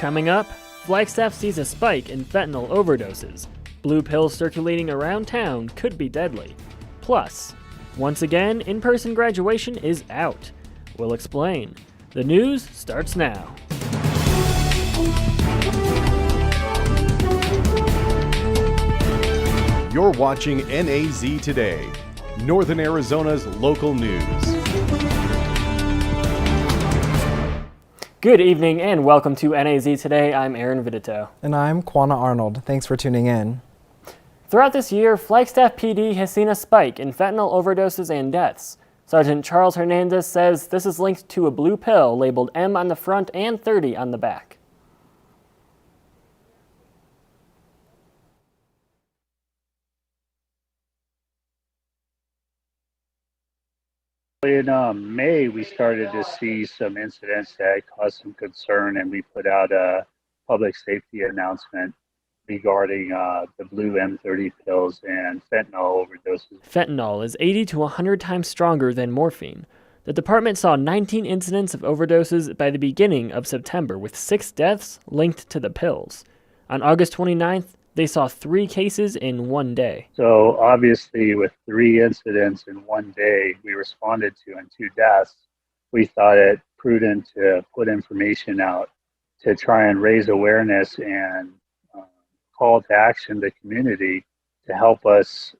Coming up, Flagstaff sees a spike in fentanyl overdoses. Blue pills circulating around town could be deadly. Plus, once again, in-person graduation is out. We'll explain. The news starts now. You're watching NAZ Today, Northern Arizona's local news. Good evening and welcome to NAZ Today. I'm Aaron Vidito. And I'm Quana Arnold. Thanks for tuning in. Throughout this year, Flagstaff PD has seen a spike in fentanyl overdoses and deaths. Sergeant Charles Hernandez says this is linked to a blue pill labeled M on the front and 30 on the back. In May, we started to see some incidents that caused some concern, and we put out a public safety announcement regarding the blue M30 pills and fentanyl overdoses. Fentanyl is 80 to 100 times stronger than morphine. The department saw 19 incidents of overdoses by the beginning of September, with 6 deaths linked to the pills. On August 29th, they saw 3 cases in one day. So obviously, with 3 incidents in one day we responded to and 2 deaths, we thought it prudent to put information out to try and raise awareness and call to action the community to help us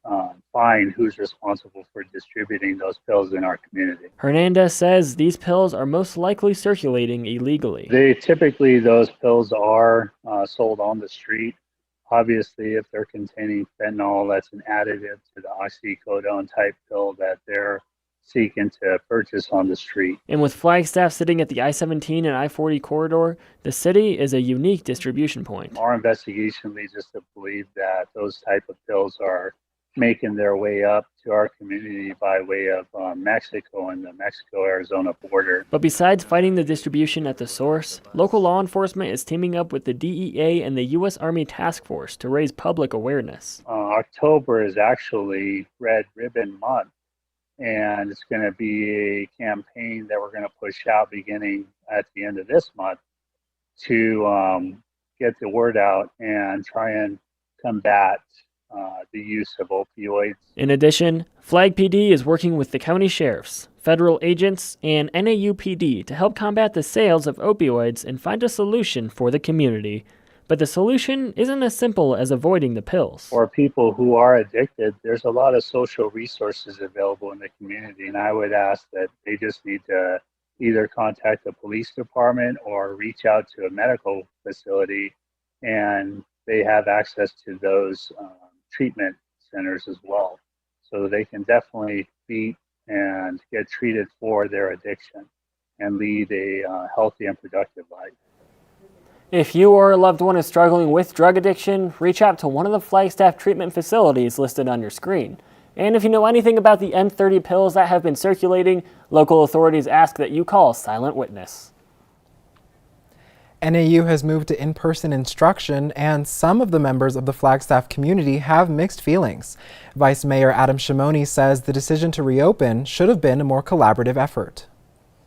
find who's responsible for distributing those pills in our community. Hernandez says these pills are most likely circulating illegally. Those pills are sold on the street. Obviously, if they're containing fentanyl, that's an additive to the oxycodone type pill that they're seeking to purchase on the street. And with Flagstaff sitting at the I-17 and I-40 corridor, the city is a unique distribution point. Our investigation leads us to believe that those type of pills are making their way up to our community by way of Mexico and the Mexico-Arizona border. But besides fighting the distribution at the source, local law enforcement is teaming up with the DEA and the U.S. Army Task Force to raise public awareness. October is actually Red Ribbon Month, and it's going to be a campaign that we're going to push out beginning at the end of this month to get the word out and try and combat the use of opioids. In addition, Flag PD is working with the county sheriffs, federal agents, and NAUPD to help combat the sales of opioids and find a solution for the community. But the solution isn't as simple as avoiding the pills. For people who are addicted, there's a lot of social resources available in the community, and I would ask that they just need to either contact the police department or reach out to a medical facility, and they have access to those treatment centers as well. So they can definitely beat and get treated for their addiction and lead a healthy and productive life. If you or a loved one is struggling with drug addiction, reach out to one of the Flagstaff treatment facilities listed on your screen. And if you know anything about the M30 pills that have been circulating, local authorities ask that you call Silent Witness. NAU has moved to in-person instruction, and some of the members of the Flagstaff community have mixed feelings. Vice Mayor Adam Shimoni says the decision to reopen should have been a more collaborative effort.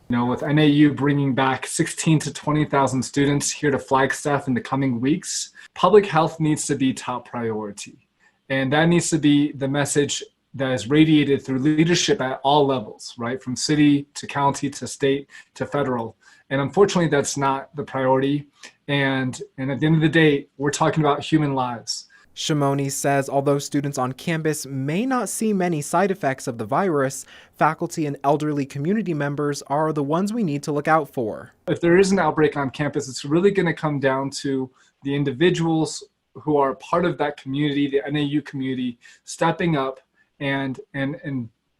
You know, with NAU bringing back 16 to 20,000 students here to Flagstaff in the coming weeks, public health needs to be top priority. And that needs to be the message that is radiated through leadership at all levels, right? From city to county to state to federal. And unfortunately, that's not the priority. And at the end of the day, we're talking about human lives. Shimoni says although students on campus may not see many side effects of the virus, faculty and elderly community members are the ones we need to look out for. If there is an outbreak on campus, it's really going to come down to the individuals who are part of that community, the NAU community, stepping up and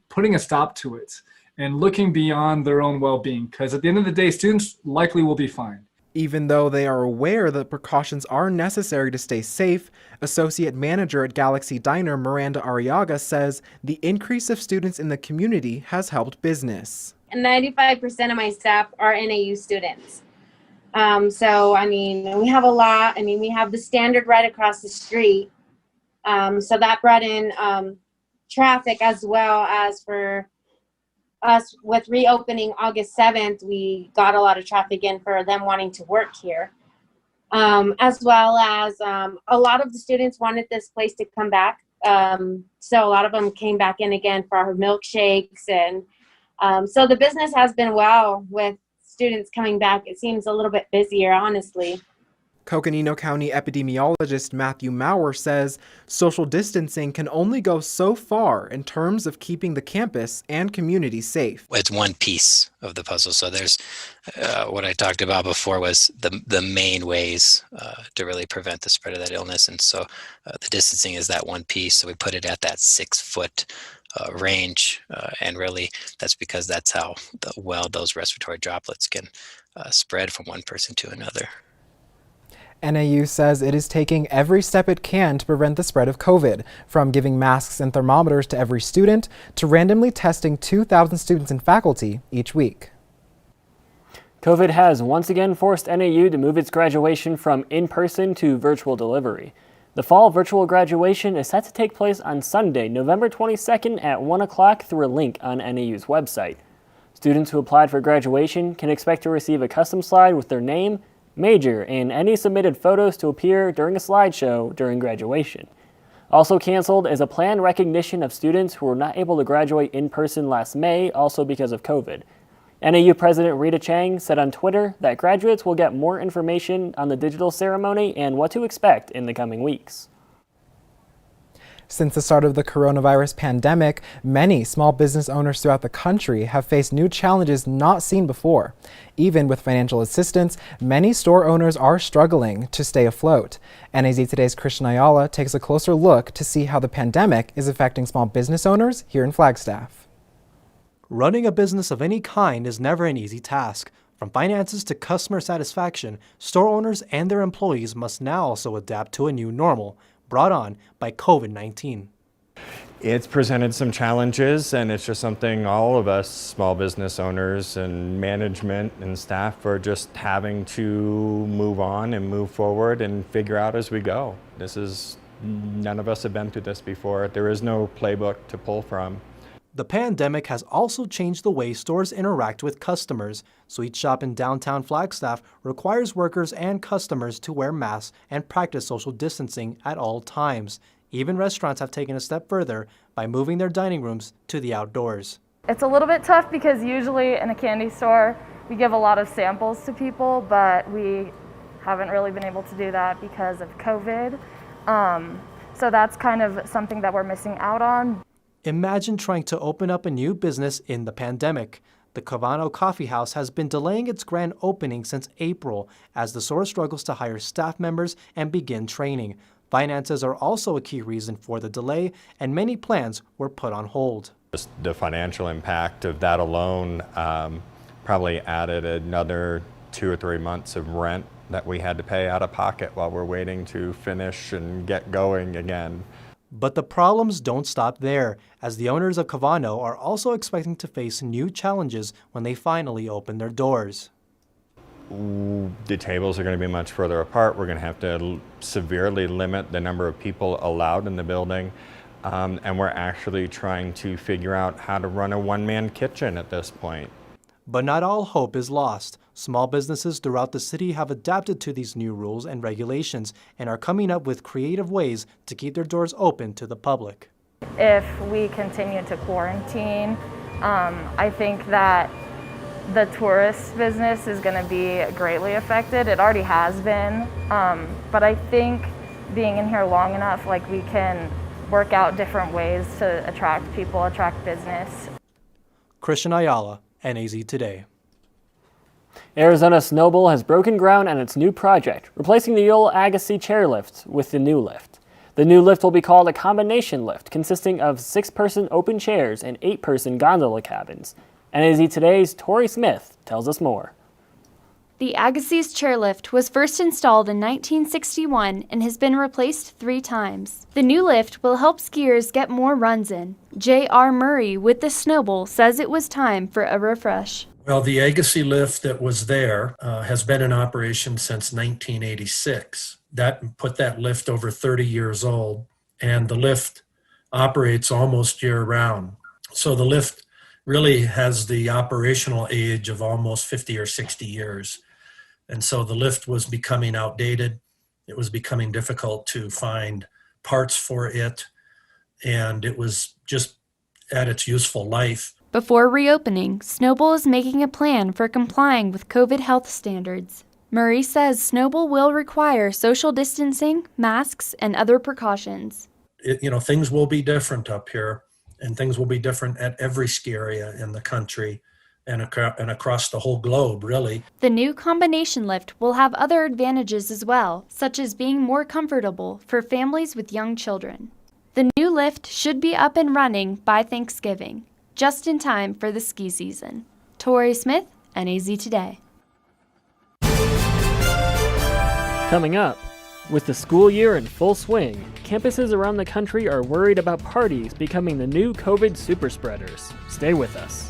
putting a stop to it and looking beyond their own well-being. Because at the end of the day, students likely will be fine. Even though they are aware that precautions are necessary to stay safe, Associate Manager at Galaxy Diner Miranda Arriaga says the increase of students in the community has helped business. 95% of my staff are NAU students. So, I mean, we have a lot. I mean, we have the Standard right across the street. So that brought in traffic, as well as for us with reopening August 7th, we got a lot of traffic in for them wanting to work here. as well as a lot of the students wanted this place to come back. So a lot of them came back in again for our milkshakes. And so the business has been well with students coming back. It seems a little bit busier, honestly. Coconino County epidemiologist Matthew Maurer says social distancing can only go so far in terms of keeping the campus and community safe. It's one piece of the puzzle. So there's what I talked about before was the main ways to really prevent the spread of that illness. And so the distancing is that one piece. So we put it at that 6-foot range. And really that's because that's how well those respiratory droplets can spread from one person to another. NAU says it is taking every step it can to prevent the spread of COVID, from giving masks and thermometers to every student to randomly testing 2,000 students and faculty each week. COVID has once again forced NAU to move its graduation from in-person to virtual delivery. The fall virtual graduation is set to take place on Sunday, November 22nd at 1 o'clock through a link on NAU's website. Students who applied for graduation can expect to receive a custom slide with their name, major, and any submitted photos to appear during a slideshow during graduation. Also canceled is a planned recognition of students who were not able to graduate in person last May, also because of COVID. NAU President Rita Chang said on Twitter that graduates will get more information on the digital ceremony and what to expect in the coming weeks. Since the start of the coronavirus pandemic, many small business owners throughout the country have faced new challenges not seen before. Even with financial assistance, many store owners are struggling to stay afloat. NAZ Today's Christian Ayala takes a closer look to see how the pandemic is affecting small business owners here in Flagstaff. Running a business of any kind is never an easy task. From finances to customer satisfaction, store owners and their employees must now also adapt to a new normal brought on by COVID-19. It's presented some challenges, and it's just something all of us small business owners and management and staff are just having to move on and move forward and figure out as we go. None of us have been through this before. There is no playbook to pull from. The pandemic has also changed the way stores interact with customers. Sweet Shop in downtown Flagstaff requires workers and customers to wear masks and practice social distancing at all times. Even restaurants have taken a step further by moving their dining rooms to the outdoors. It's a little bit tough because usually in a candy store we give a lot of samples to people, but we haven't really been able to do that because of COVID. So that's kind of something that we're missing out on. Imagine trying to open up a new business in the pandemic. The Cavano Coffee House has been delaying its grand opening since April as the store struggles to hire staff members and begin training. Finances are also a key reason for the delay, and many plans were put on hold. Just the financial impact of that alone probably added another 2 or 3 months of rent that we had to pay out of pocket while we're waiting to finish and get going again. But the problems don't stop there, as the owners of Cavano are also expecting to face new challenges when they finally open their doors. The tables are going to be much further apart. We're going to have to severely limit the number of people allowed in the building. And we're actually trying to figure out how to run a one-man kitchen at this point. But not all hope is lost. Small businesses throughout the city have adapted to these new rules and regulations and are coming up with creative ways to keep their doors open to the public. If we continue to quarantine, I think that the tourist business is going to be greatly affected. It already has been, but I think being in here long enough, like, we can work out different ways to attract people, attract business. Christian Ayala, NAZ Today. Arizona Snowball has broken ground on its new project, replacing the old Agassiz chairlift with the new lift. The new lift will be called a combination lift, consisting of 6-person open chairs and 8-person gondola cabins. NAZ Today's Tori Smith tells us more. The Agassiz chairlift was first installed in 1961 and has been replaced 3 times. The new lift will help skiers get more runs in. J.R. Murray with the Snowball says it was time for a refresh. Well, the Agassiz lift that was there has been in operation since 1986. That put that lift over 30 years old, and the lift operates almost year-round. So the lift really has the operational age of almost 50 or 60 years. And so the lift was becoming outdated. It was becoming difficult to find parts for it, and it was just at its useful life. Before reopening, Snowball is making a plan for complying with COVID health standards. Murray says Snowball will require social distancing, masks, and other precautions. Things will be different up here, and things will be different at every ski area in the country and across the whole globe, really. The new combination lift will have other advantages as well, such as being more comfortable for families with young children. The new lift should be up and running by Thanksgiving, just in time for the ski season. Tori Smith, NAZ Today. Coming up, with the school year in full swing, campuses around the country are worried about parties becoming the new COVID super spreaders. Stay with us.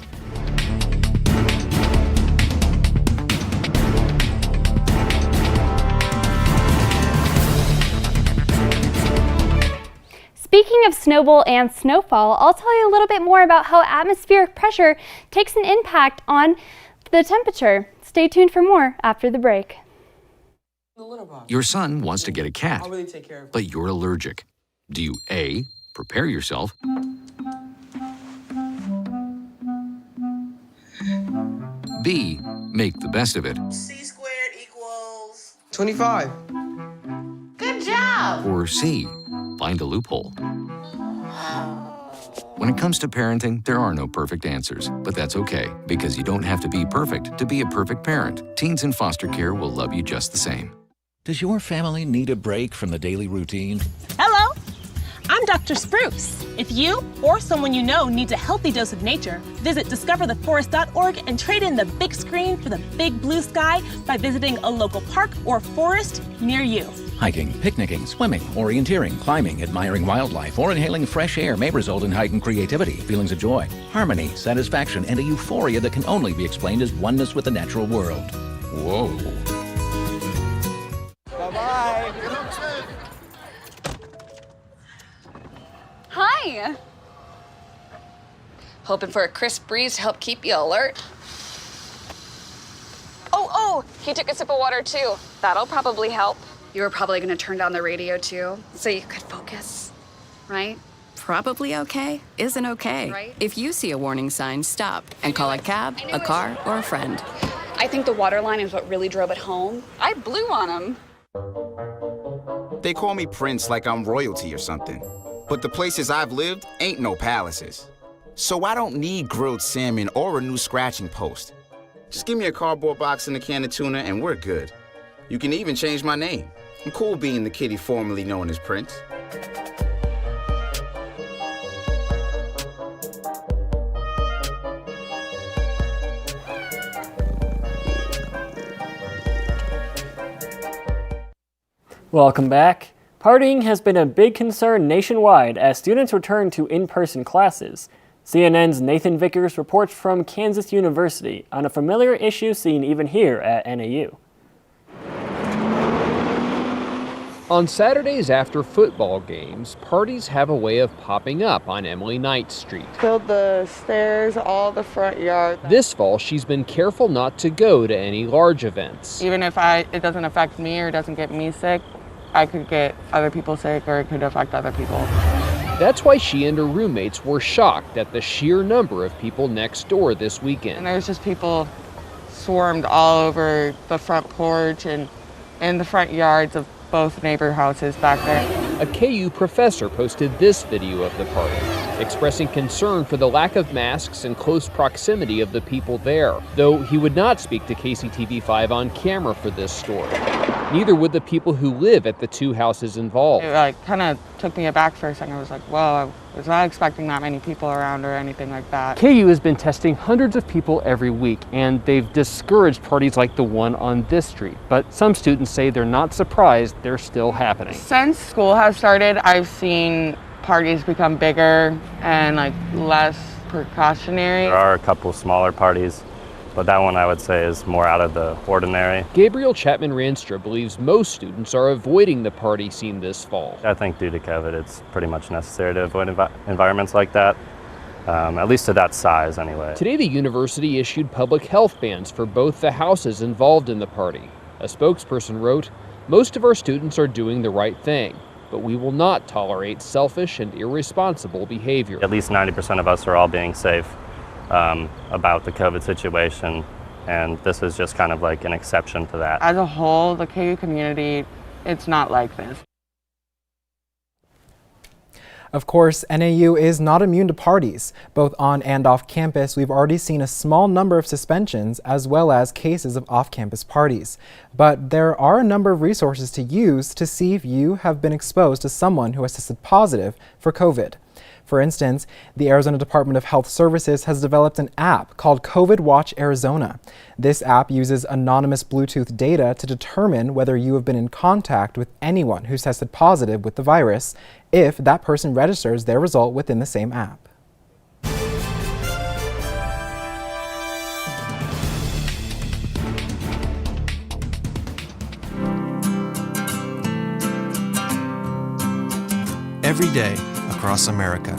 Speaking of snowball and snowfall, I'll tell you a little bit more about how atmospheric pressure takes an impact on the temperature. Stay tuned for more after the break. Your son wants to get a cat, but you're allergic. Do you A, prepare yourself, B, make the best of it, C squared equals 25. Good job! or C, find a loophole? When it comes to parenting, there are no perfect answers, but that's okay, because you don't have to be perfect to be a perfect parent. Teens in foster care will love you just the same. Does your family need a break from the daily routine? Hello, I'm Dr. Spruce. If you or someone you know needs a healthy dose of nature, visit discovertheforest.org and trade in the big screen for the big blue sky by visiting a local park or forest near you. Hiking, picnicking, swimming, orienteering, climbing, admiring wildlife, or inhaling fresh air may result in heightened creativity, feelings of joy, harmony, satisfaction, and a euphoria that can only be explained as oneness with the natural world. Whoa. Bye-bye. Hi. Hoping for a crisp breeze to help keep you alert. Oh, he took a sip of water too. That'll probably help. You were probably gonna turn down the radio too, so you could focus, right? Probably okay isn't okay. Right. If you see a warning sign, stop and call a cab, a car, or a friend. I think the water line is what really drove it home. I blew on him. They call me Prince like I'm royalty or something. But the places I've lived ain't no palaces. So I don't need grilled salmon or a new scratching post. Just give me a cardboard box and a can of tuna and we're good. You can even change my name. I'm cool being the kitty formerly known as Prince. Welcome back. Partying has been a big concern nationwide as students return to in-person classes. CNN's Nathan Vickers reports from Kansas University on a familiar issue seen even here at NAU. On Saturdays after football games, parties have a way of popping up on Emily Knight Street. Filled the stairs, all the front yard. This fall, she's been careful not to go to any large events. Even if it doesn't affect me or doesn't get me sick, I could get other people sick or it could affect other people. That's why she and her roommates were shocked at the sheer number of people next door this weekend. And there's just people swarmed all over the front porch and in the front yards of both neighbor houses back there. A KU professor posted this video of the party, expressing concern for the lack of masks and close proximity of the people there, though he would not speak to KCTV5 on camera for this story. Neither would the people who live at the two houses involved. It kind of took me aback for a second. I was like, well, I was not expecting that many people around or anything like that. KU has been testing hundreds of people every week, and they've discouraged parties like the one on this street. But some students say they're not surprised they're still happening. Since school has started, I've seen parties become bigger and less precautionary. There are a couple smaller parties, but that one I would say is more out of the ordinary. Gabriel Chapman-Ranstra believes most students are avoiding the party scene this fall. I think due to COVID, it's pretty much necessary to avoid environments like that, at least to that size anyway. Today, the university issued public health bans for both the houses involved in the party. A spokesperson wrote, "Most of our students are doing the right thing, but we will not tolerate selfish and irresponsible behavior." At least 90% of us are all being safe about the COVID situation, and this is just kind of like an exception to that. As a whole, the KU community, it's not like this. Of course, NAU is not immune to parties. Both on and off campus, we've already seen a small number of suspensions as well as cases of off-campus parties. But there are a number of resources to use to see if you have been exposed to someone who has tested positive for COVID. For instance, the Arizona Department of Health Services has developed an app called COVID Watch Arizona. This app uses anonymous Bluetooth data to determine whether you have been in contact with anyone who's tested positive with the virus, if that person registers their result within the same app. Every day across America,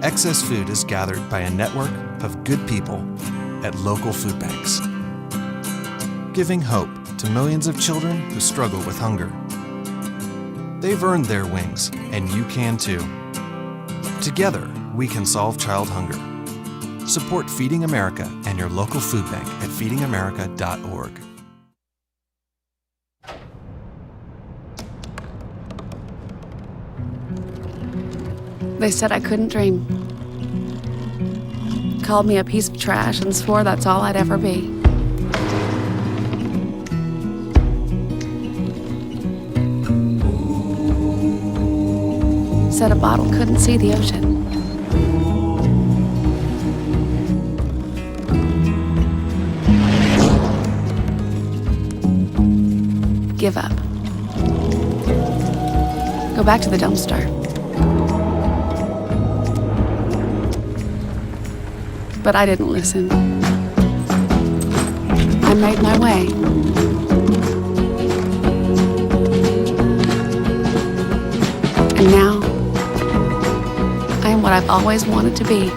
excess food is gathered by a network of good people at local food banks, giving hope to millions of children who struggle with hunger. They've earned their wings, and you can too. Together, we can solve child hunger. Support Feeding America and your local food bank at feedingamerica.org. They said I couldn't dream. Called me a piece of trash and swore that's all I'd ever be. Said a bottle couldn't see the ocean. Give up. Go back to the dumpster. But I didn't listen. I made my way. And now, I am what I've always wanted to be.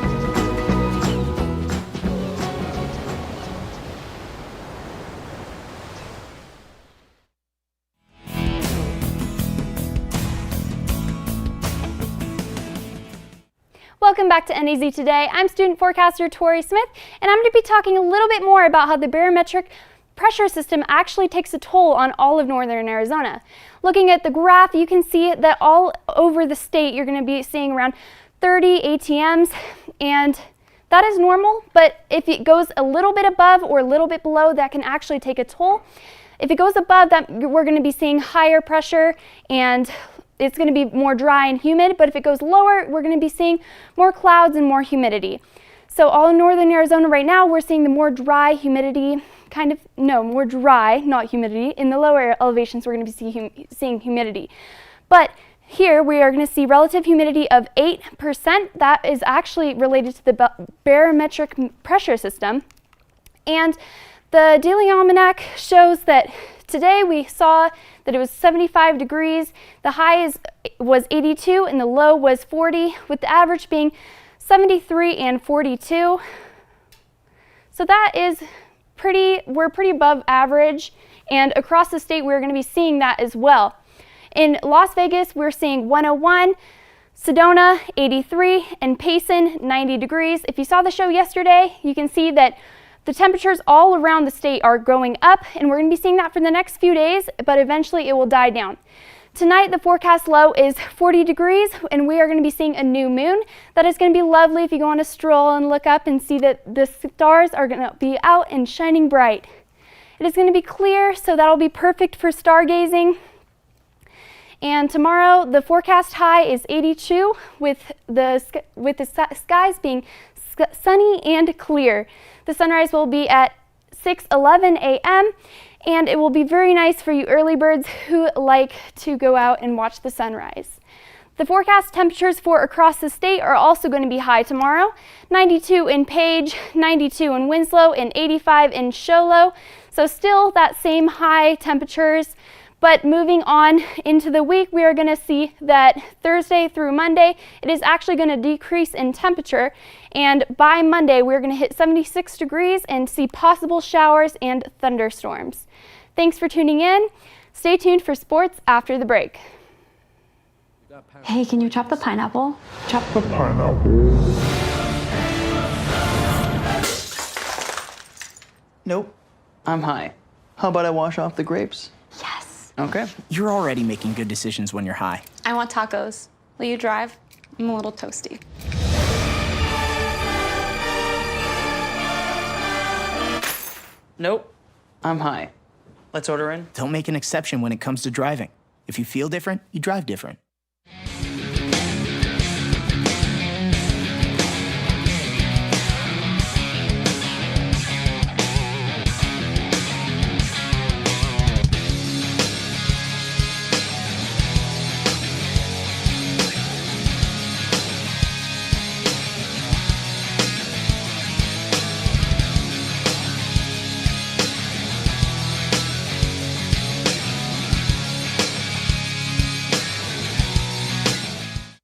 Welcome back to NAZ Today. I'm student forecaster Tori Smith, and I'm going to be talking a little bit more about how the barometric pressure system actually takes a toll on all of northern Arizona. Looking at the graph, you can see that all over the state you're going to be seeing around 30 ATMs, and that is normal, but if it goes a little bit above or a little bit below, that can actually take a toll. If it goes above that, we're going to be seeing higher pressure and it's going to be more dry and humid, but if it goes lower, we're going to be seeing more clouds and more humidity. So all in northern Arizona right now, we're seeing the more dry humidity, more dry, not humidity. In the lower elevations, we're going to be seeing humidity. But here we are going to see relative humidity of 8%. That is actually related to the barometric pressure system. And the Daily Almanac shows that today we saw that it was 75 degrees. The high was 82 and the low was 40, with the average being 73 and 42. So that is we're pretty above average, and across the state we're going to be seeing that as well. In Las Vegas, we're seeing 101, Sedona 83, and Payson 90 degrees. If you saw the show yesterday, you can see that the temperatures all around the state are going up, and we're going to be seeing that for the next few days, but eventually it will die down. Tonight, the forecast low is 40 degrees, and we are going to be seeing a new moon. That is going to be lovely if you go on a stroll and look up and see that the stars are going to be out and shining bright. It is going to be clear, so that'll be perfect for stargazing. And tomorrow, the forecast high is 82, with the skies being sunny and clear. The sunrise will be at 6:11 a.m. and it will be very nice for you early birds who like to go out and watch the sunrise. The forecast temperatures for across the state are also going to be high tomorrow. 92 in Page, 92 in Winslow, and 85 in Show Low. So still that same high temperatures, But moving on into the week, we are going to see that Thursday through Monday, it is actually going to decrease in temperature. And by Monday, we're going to hit 76 degrees and see possible showers and thunderstorms. Thanks for tuning in. Stay tuned for sports after the break. Hey, can you chop the pineapple? Chop the pineapple. Nope, I'm high. How about I wash off the grapes? Yes. Okay. You're already making good decisions when you're high. I want tacos. Will you drive? I'm a little toasty. Nope, I'm high. Let's order in. Don't make an exception when it comes to driving. If you feel different, you drive different.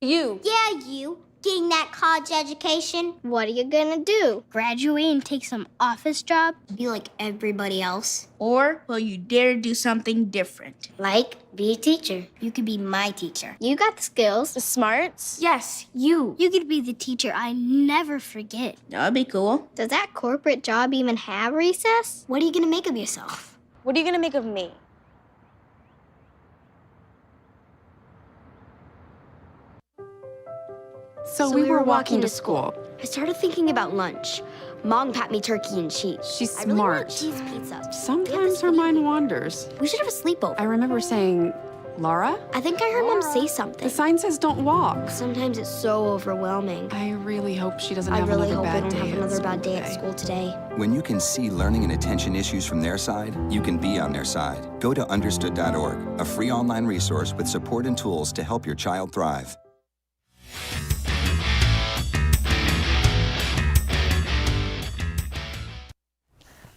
You. Getting that college education. What are you gonna do? Graduate and take some office job? Be like everybody else? Or will you dare do something different? Like, be a teacher. You could be my teacher. You got the skills. The smarts? Yes, you. You could be the teacher I never forget. That'd be cool. Does that corporate job even have recess? What are you gonna make of yourself? What are you gonna make of me? So we were walking to school. I started thinking about lunch. Mom packed me turkey and cheese. She's I really want smart. cheese pizza. Sometimes her mind wanders. We should have a sleepover. I remember saying, Laura? I think I heard Mom say something. The sign says don't walk. Sometimes it's so overwhelming. I really hope she doesn't I have really another hope I bad don't day have at another school bad day at today. school today. When you can see learning and attention issues from their side, you can be on their side. Go to understood.org, a free online resource with support and tools to help your child thrive.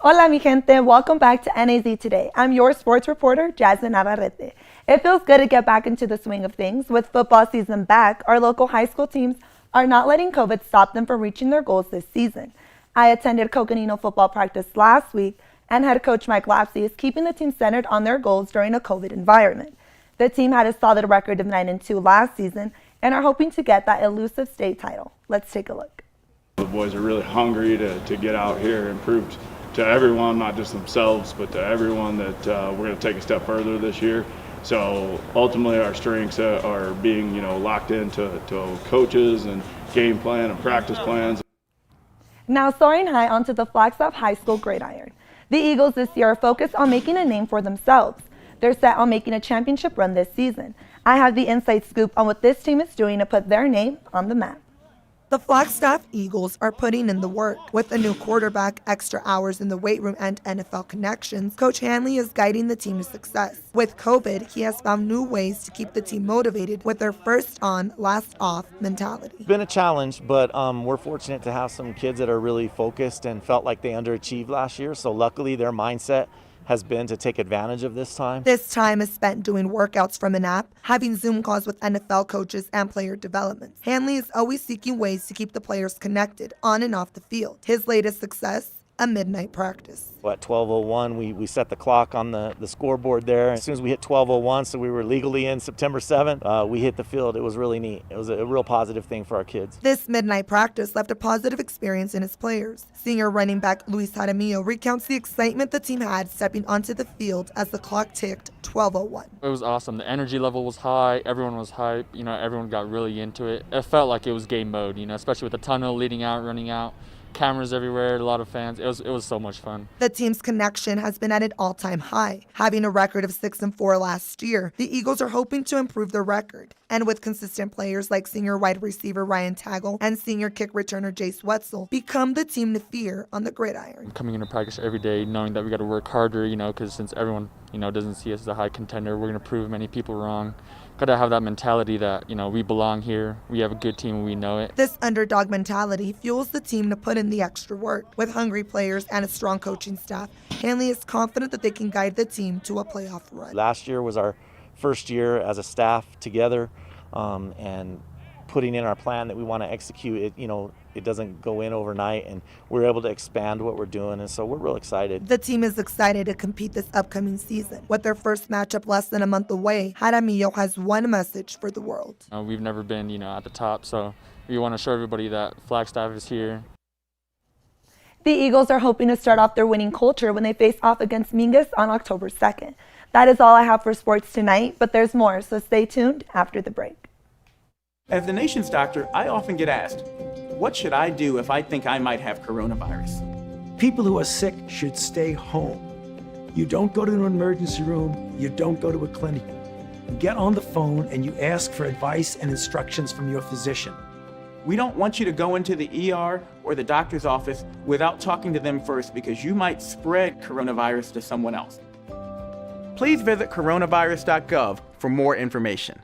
Hola mi gente, welcome back to NAZ Today. I'm your sports reporter, Jasmine Navarrete. It feels good to get back into the swing of things. With football season back, our local high school teams are not letting COVID stop them from reaching their goals this season. I attended Coconino football practice last week, and head coach Mike Lapsey is keeping the team centered on their goals during a COVID environment. The team had a solid record of 9-2 last season and are hoping to get that elusive state title. Let's take a look. The boys are really hungry to get out here and prove to everyone, not just themselves, but to everyone that we're going to take a step further this year. So ultimately our strengths are being, locked into coaches and game plan and practice plans. Now soaring high onto the Flagstaff High School gridiron. The Eagles this year are focused on making a name for themselves. They're set on making a championship run this season. I have the inside scoop on what this team is doing to put their name on the map. The Flagstaff Eagles are putting in the work. With a new quarterback, extra hours in the weight room, and NFL connections, Coach Hanley is guiding the team to success. With COVID, he has found new ways to keep the team motivated with their first on, last off mentality. It's been a challenge, but we're fortunate to have some kids that are really focused and felt like they underachieved last year. So luckily their mindset has been to take advantage of this time. This time is spent doing workouts from an app, having Zoom calls with NFL coaches and player development. Hanley is always seeking ways to keep the players connected on and off the field. His latest success, a midnight practice. At 12:01, we set the clock on the scoreboard there. As soon as we hit 12:01, so we were legally in September 7th, we hit the field. It was really neat. It was a real positive thing for our kids. This midnight practice left a positive experience in his players. Senior running back Luis Jaramillo recounts the excitement the team had stepping onto the field as the clock ticked 12:01. It was awesome. The energy level was high. Everyone was hype. Everyone got really into it. It felt like it was game mode, especially with the tunnel leading out, running out. Cameras everywhere, a lot of fans. It was so much fun. The team's connection has been at an all-time high. Having a record of 6-4 last year, the Eagles are hoping to improve their record. And with consistent players like senior wide receiver Ryan Tagle and senior kick returner Jace Wetzel, become the team to fear on the gridiron. Coming into practice every day, knowing that we got to work harder, because since everyone, doesn't see us as a high contender, we're going to prove many people wrong. gotta have that mentality that, you know, we belong here, we have a good team, and we know it. This underdog mentality fuels the team to put in the extra work. With hungry players and a strong coaching staff, Hanley is confident that they can guide the team to a playoff run. Last year was our first year as a staff together, and putting in our plan that we want to execute. It doesn't go in overnight, and we're able to expand what we're doing, and so we're real excited. The team is excited to compete this upcoming season. With their first matchup less than a month away, Jaramillo has one message for the world. We've never been, at the top, so we want to show everybody that Flagstaff is here. The Eagles are hoping to start off their winning culture when they face off against Mingus on October 2nd. That is all I have for sports tonight, but there's more, so stay tuned after the break. As the nation's doctor, I often get asked, what should I do if I think I might have coronavirus? People who are sick should stay home. You don't go to an emergency room, you don't go to a clinic. You get on the phone and you ask for advice and instructions from your physician. We don't want you to go into the ER or the doctor's office without talking to them first, because you might spread coronavirus to someone else. Please visit coronavirus.gov for more information.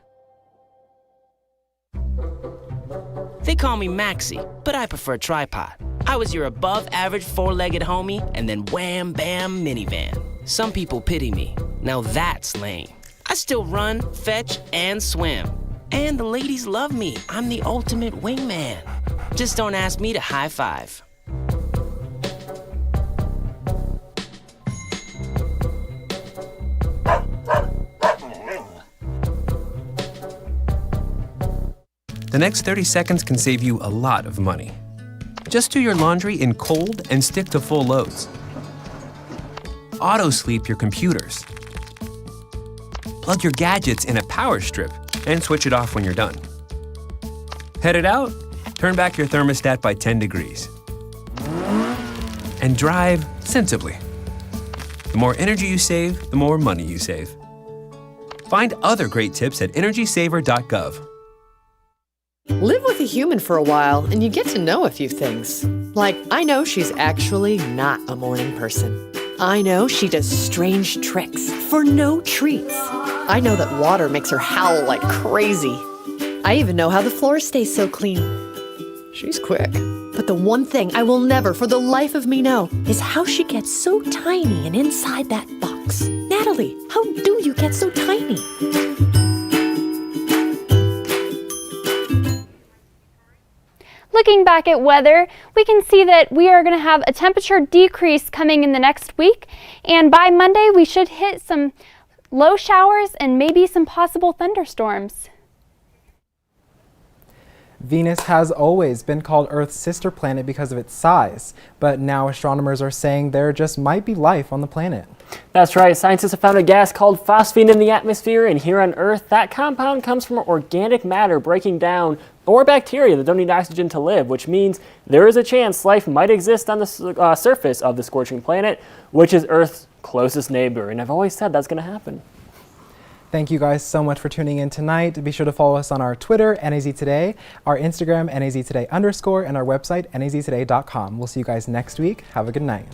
They call me Maxie, but I prefer tripod. I was your above-average four-legged homie, and then wham, bam, minivan. Some people pity me. Now that's lame. I still run, fetch, and swim. And the ladies love me. I'm the ultimate wingman. Just don't ask me to high five. The next 30 seconds can save you a lot of money. Just do your laundry in cold and stick to full loads. Auto-sleep your computers. Plug your gadgets in a power strip and switch it off when you're done. Headed out? Turn back your thermostat by 10 degrees. And drive sensibly. The more energy you save, the more money you save. Find other great tips at energysaver.gov. Live with a human for a while and you get to know a few things. Like, I know she's actually not a morning person. I know she does strange tricks for no treats. I know that water makes her howl like crazy. I even know how the floor stays so clean. She's quick. But the one thing I will never for the life of me know is how she gets so tiny and inside that box. Natalie, how do you get so tiny? Looking back at weather, we can see that we are going to have a temperature decrease coming in the next week, and by Monday we should hit some low showers and maybe some possible thunderstorms. Venus has always been called Earth's sister planet because of its size, but now astronomers are saying there just might be life on the planet. That's right, scientists have found a gas called phosphine in the atmosphere, and here on Earth, that compound comes from organic matter breaking down, or bacteria that don't need oxygen to live, which means there is a chance life might exist on the surface of the scorching planet, which is Earth's closest neighbor, and I've always said that's going to happen. Thank you guys so much for tuning in tonight. Be sure to follow us on our Twitter, NAZ Today, our Instagram, NAZ Today_, and our website, naztoday.com. We'll see you guys next week. Have a good night.